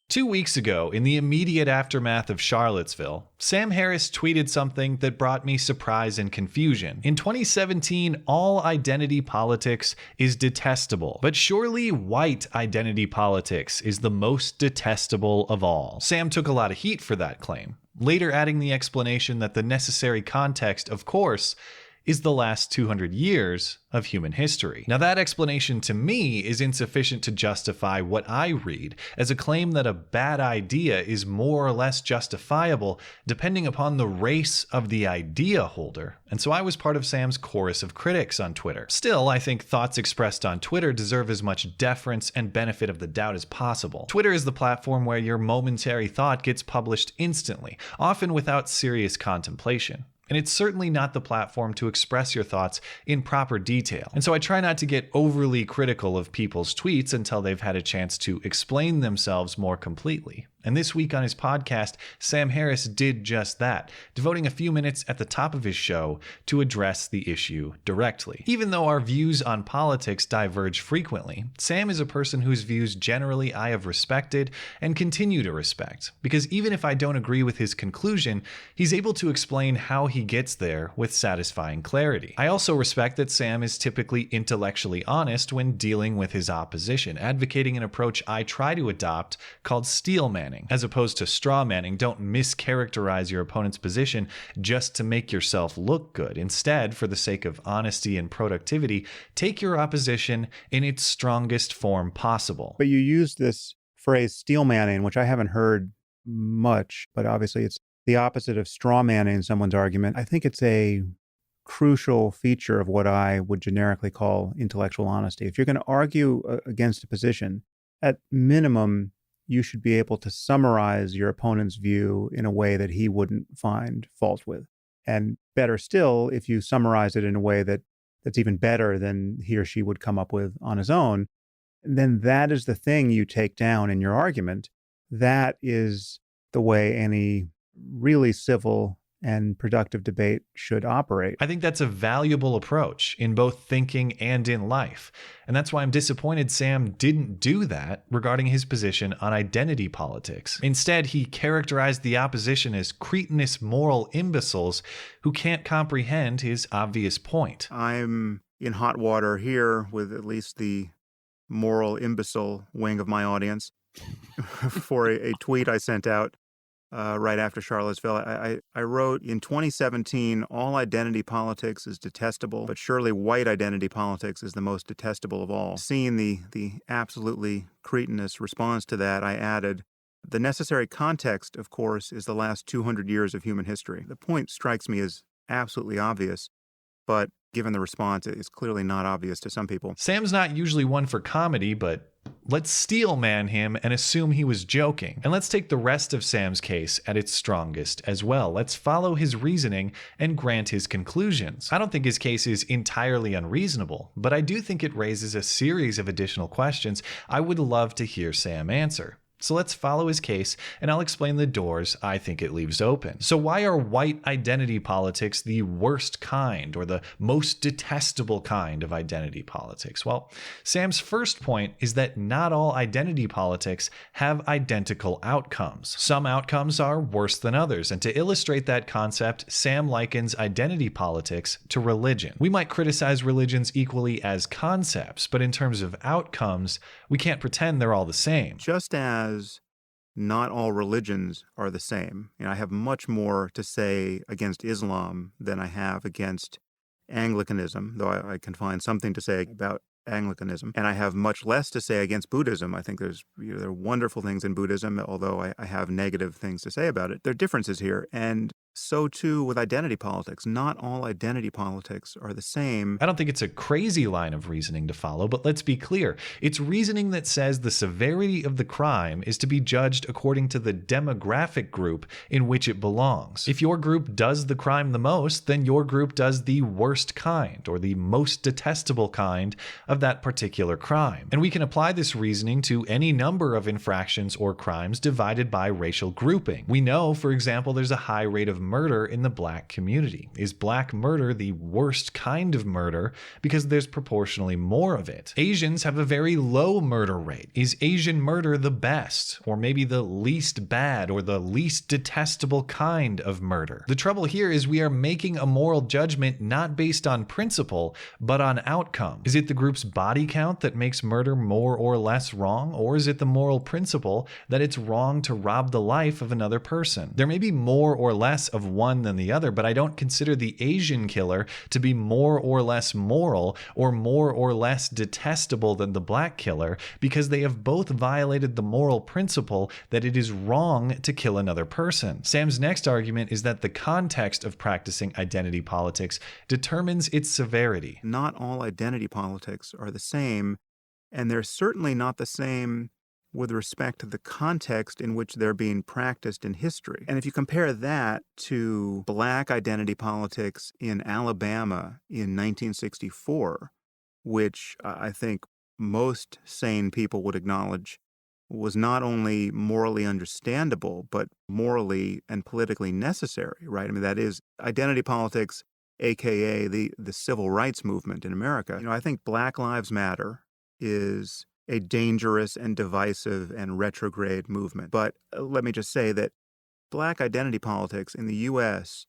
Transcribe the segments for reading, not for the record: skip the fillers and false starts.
2 weeks ago, in the immediate aftermath of Charlottesville, Sam Harris tweeted something that brought me surprise and confusion. In 2017, all identity politics is detestable, but surely white identity politics is the most detestable of all. Sam took a lot of heat for that claim, later adding the explanation that the necessary context, of course, is the last 200 years of human history. Now, that explanation to me is insufficient to justify what I read as a claim that a bad idea is more or less justifiable depending upon the race of the idea holder. And so I was part of Sam's chorus of critics on Twitter. Still, I think thoughts expressed on Twitter deserve as much deference and benefit of the doubt as possible. Twitter is the platform where your momentary thought gets published instantly, often without serious contemplation. And it's certainly not the platform to express your thoughts in proper detail. And so I try not to get overly critical of people's tweets until they've had a chance to explain themselves more completely. And this week on his podcast, Sam Harris did just that, devoting a few minutes at the top of his show to address the issue directly. Even though our views on politics diverge frequently, Sam is a person whose views generally I have respected and continue to respect, because even if I don't agree with his conclusion, he's able to explain how he gets there with satisfying clarity. I also respect that Sam is typically intellectually honest when dealing with his opposition, advocating an approach I try to adopt called steel manning. As opposed to straw manning, don't mischaracterize your opponent's position just to make yourself look good. Instead, for the sake of honesty and productivity, take your opposition in its strongest form possible. But you used this phrase steel manning, which I haven't heard much, but obviously it's the opposite of straw manning someone's argument. I think it's a crucial feature of what I would generically call intellectual honesty. If you're going to argue against a position, at minimum, you should be able to summarize your opponent's view in a way that he wouldn't find fault with. And better still, if you summarize it in a way that's even better than he or she would come up with on his own, then that is the thing you take down in your argument. That is the way any really civil and productive debate should operate. I think that's a valuable approach in both thinking and in life. And that's why I'm disappointed Sam didn't do that regarding his position on identity politics. Instead, he characterized the opposition as cretinous moral imbeciles who can't comprehend his obvious point. I'm in hot water here with at least the moral imbecile wing of my audience for a tweet I sent out right after Charlottesville. I wrote, in 2017, all identity politics is detestable, but surely white identity politics is the most detestable of all. Seeing the absolutely cretinous response to that, I added, the necessary context, of course, is the last 200 years of human history. The point strikes me as absolutely obvious, but given the response, it's clearly not obvious to some people. Sam's not usually one for comedy, but let's steel man him and assume he was joking. And let's take the rest of Sam's case at its strongest as well. Let's follow his reasoning and grant his conclusions. I don't think his case is entirely unreasonable, but I do think it raises a series of additional questions I would love to hear Sam answer. So let's follow his case, and I'll explain the doors I think it leaves open. So why are white identity politics the worst kind, or the most detestable kind of identity politics? Well, Sam's first point is that not all identity politics have identical outcomes. Some outcomes are worse than others, and to illustrate that concept, Sam likens identity politics to religion. We might criticize religions equally as concepts, but in terms of outcomes, we can't pretend they're all the same. Just as not all religions are the same. I have much more to say against Islam than I have against Anglicanism, though I can find something to say about Anglicanism. And I have much less to say against Buddhism. I think there are wonderful things in Buddhism, although I have negative things to say about it. There are differences here. And so too with identity politics. Not all identity politics are the same. I don't think it's a crazy line of reasoning to follow, but let's be clear. It's reasoning that says the severity of the crime is to be judged according to the demographic group in which it belongs. If your group does the crime the most, then your group does the worst kind, or the most detestable kind of that particular crime. And we can apply this reasoning to any number of infractions or crimes divided by racial grouping. We know, for example, there's a high rate of murder in the black community? Is black murder the worst kind of murder because there's proportionally more of it? Asians have a very low murder rate. Is Asian murder the best, or maybe the least bad, or the least detestable kind of murder? The trouble here is we are making a moral judgment not based on principle, but on outcome. Is it the group's body count that makes murder more or less wrong, or is it the moral principle that it's wrong to rob the life of another person? There may be more or less of one than the other, but I don't consider the Asian killer to be more or less moral or more or less detestable than the black killer, because they have both violated the moral principle that it is wrong to kill another person. Sam's next argument is that the context of practicing identity politics determines its severity. Not all identity politics are the same, and they're certainly not the same with respect to the context in which they're being practiced in history. And if you compare that to black identity politics in Alabama in 1964, which I think most sane people would acknowledge was not only morally understandable, but morally and politically necessary, right? I mean, that is identity politics, aka the civil rights movement in America. I think Black Lives Matter is a dangerous and divisive and retrograde movement. But let me just say that black identity politics in the U.S.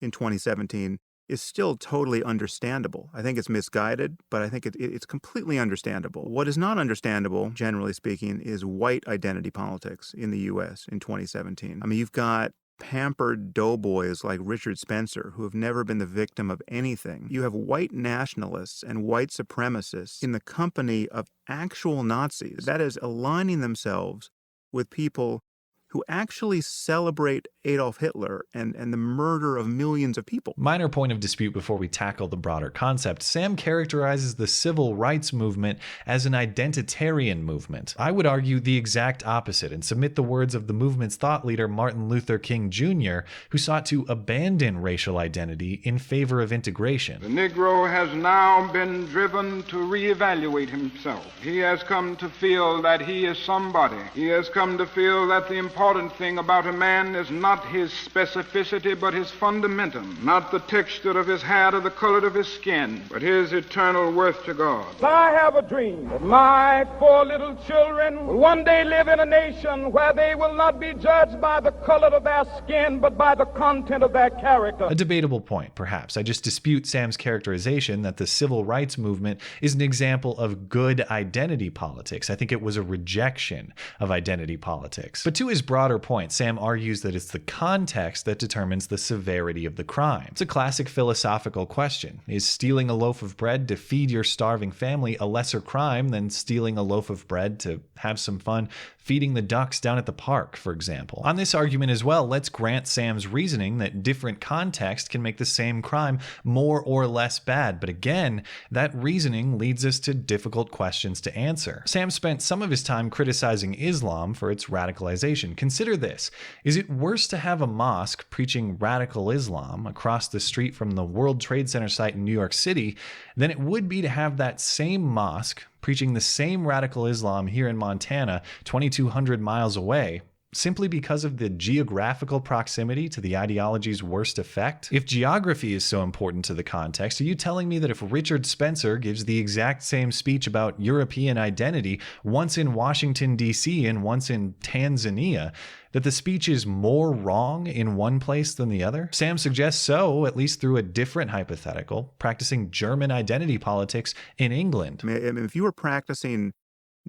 in 2017 is still totally understandable. I think it's misguided, but I think it's completely understandable. What is not understandable, generally speaking, is white identity politics in the U.S. in 2017. I mean, you've got pampered doughboys like Richard Spencer, who have never been the victim of anything. You have white nationalists and white supremacists in the company of actual Nazis, that is, aligning themselves with people who actually celebrate Adolf Hitler and the murder of millions of people. Minor point of dispute before we tackle the broader concept. Sam characterizes the civil rights movement as an identitarian movement. I would argue the exact opposite and submit the words of the movement's thought leader Martin Luther King Jr., who sought to abandon racial identity in favor of integration. The Negro has now been driven to reevaluate himself. He has come to feel that he is somebody. He has come to feel that the important thing about a man is not his specificity, but his fundamentum, not the texture of his hair or the color of his skin, but his eternal worth to God. I have a dream that my 4 little children will one day live in a nation where they will not be judged by the color of their skin, but by the content of their character. A debatable point, perhaps. I just dispute Sam's characterization that the civil rights movement is an example of good identity politics. I think it was a rejection of identity politics. But to his broader point, Sam argues that it's the context that determines the severity of the crime. It's a classic philosophical question. Is stealing a loaf of bread to feed your starving family a lesser crime than stealing a loaf of bread to have some fun feeding the ducks down at the park, for example? On this argument as well, let's grant Sam's reasoning that different context can make the same crime more or less bad. But again, that reasoning leads us to difficult questions to answer. Sam spent some of his time criticizing Islam for its radicalization. Consider this. Is it worse to have a mosque preaching radical Islam across the street from the World Trade Center site in New York City than it would be to have that same mosque preaching the same radical Islam here in Montana, 2,200 miles away, simply because of the geographical proximity to the ideology's worst effect? If geography is so important to the context, are you telling me that if Richard Spencer gives the exact same speech about European identity once in Washington, D.C. and once in Tanzania, that the speech is more wrong in one place than the other? Sam suggests so, at least through a different hypothetical, practicing German identity politics in England. I mean, if you were practicing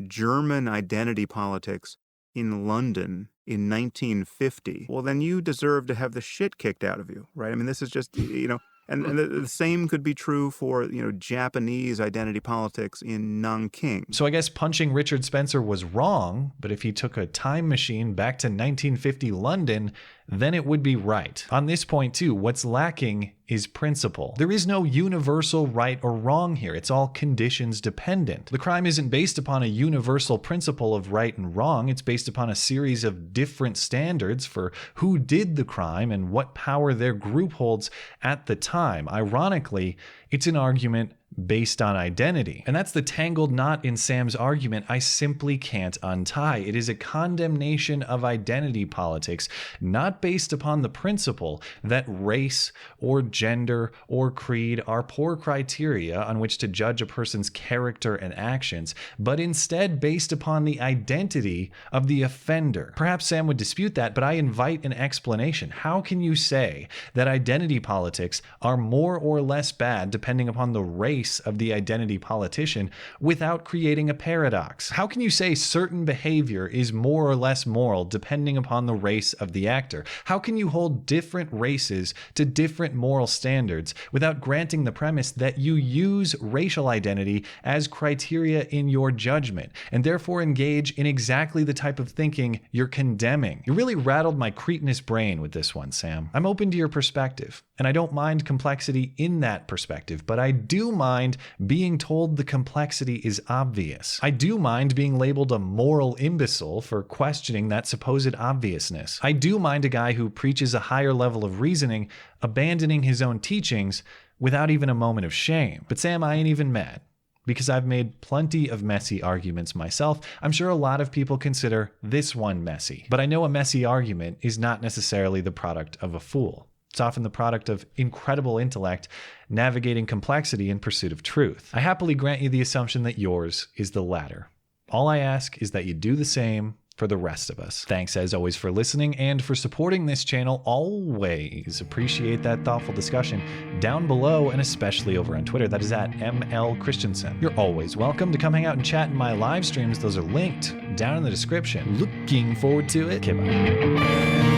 German identity politics in London in 1950, well, then you deserve to have the shit kicked out of you, right? I mean, this is just, and the same could be true for, Japanese identity politics in Nanking. So I guess punching Richard Spencer was wrong, but if he took a time machine back to 1950 London, then it would be right. On this point too, what's lacking is principle. There is no universal right or wrong here. It's all conditions dependent. The crime isn't based upon a universal principle of right and wrong. It's based upon a series of different standards for who did the crime and what power their group holds at the time. Ironically, it's an argument based on identity. And that's the tangled knot in Sam's argument I simply can't untie. It is a condemnation of identity politics, not based upon the principle that race or gender or creed are poor criteria on which to judge a person's character and actions, but instead based upon the identity of the offender. Perhaps Sam would dispute that, but I invite an explanation. How can you say that identity politics are more or less bad depending upon the race of the identity politician without creating a paradox? How can you say certain behavior is more or less moral depending upon the race of the actor? How can you hold different races to different moral standards without granting the premise that you use racial identity as criteria in your judgment and therefore engage in exactly the type of thinking you're condemning? You really rattled my cretinous brain with this one, Sam. I'm open to your perspective, and I don't mind complexity in that perspective, but I do mind being told the complexity is obvious. I do mind being labeled a moral imbecile for questioning that supposed obviousness. I do mind a guy who preaches a higher level of reasoning, abandoning his own teachings without even a moment of shame. But Sam, I ain't even mad, because I've made plenty of messy arguments myself. I'm sure a lot of people consider this one messy, but I know a messy argument is not necessarily the product of a fool. It's often the product of incredible intellect navigating complexity in pursuit of truth. I happily grant you the assumption that yours is the latter. All I ask is that you do the same for the rest of us. Thanks as always for listening and for supporting this channel. Always appreciate that thoughtful discussion down below, and especially over on Twitter. That is at ML Christensen. You're always welcome to come hang out and chat in my live streams. Those are linked down in the description. Looking forward to it. Okay, bye.